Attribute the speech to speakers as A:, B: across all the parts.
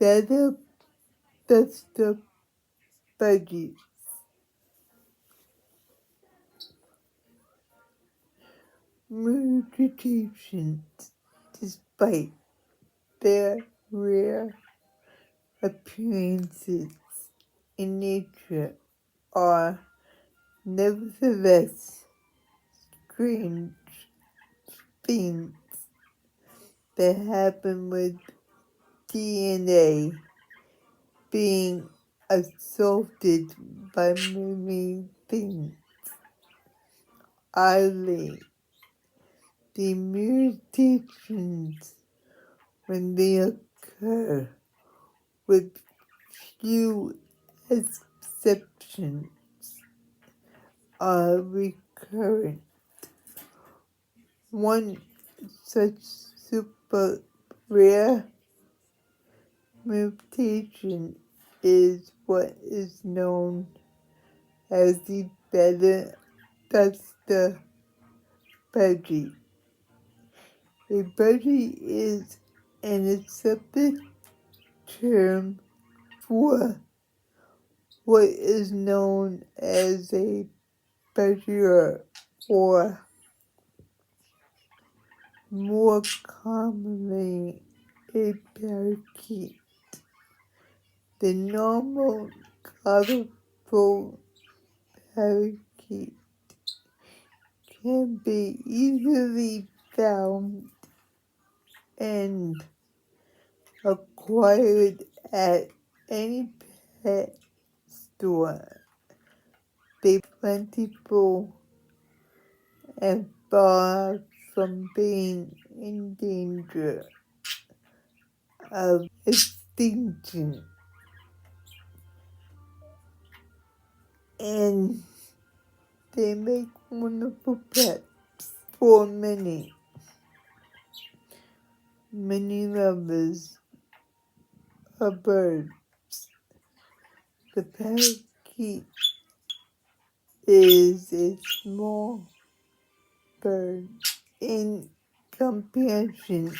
A: better Duster Budgies. Mutations, despite their rare appearances in nature, are nevertheless strange things that happen with DNA being assaulted by many things. Oddly, the mutations, when they occur, with few exceptions, are recurrent. One such super rare mutation is what is known as the beta Duster Budgie. A budgie is an accepted term for what is known as a budgie, or more commonly a parakeet. The normal colorful parakeet can be easily found and acquired at any pet store. They are plentiful and far from being in danger of extinction. And they make wonderful pets for many lovers of birds. The parakeet is a small bird in comparison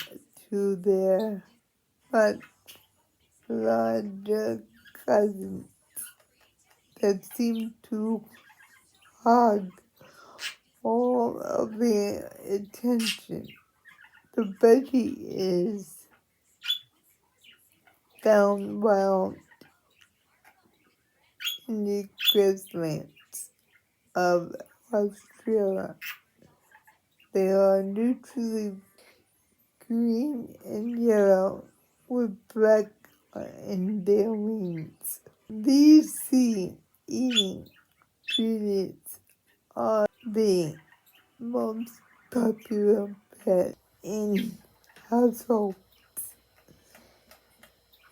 A: to their much larger cousins that seem to hog all of their attention. The budgie is found wild in the grasslands of Australia. They are neutrally green and yellow with black in their wings. These sea-eating predators are the most popular pet in households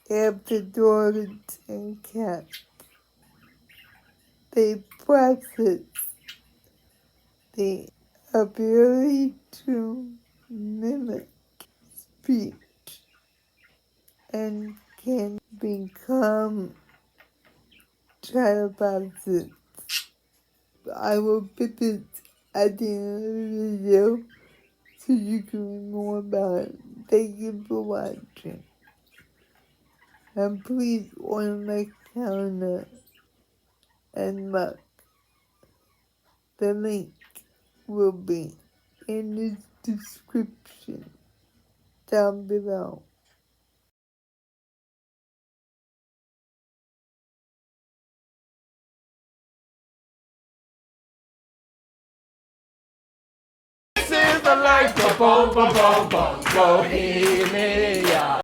A: after dogs and cats. They possess the ability to mimic speech and can become chatterboxes. I will put this at the end of the video so you can read more about it. Thank you for watching. And please order my calendar and mug. The link will be in the description down below.
B: This is the life of Bohemia.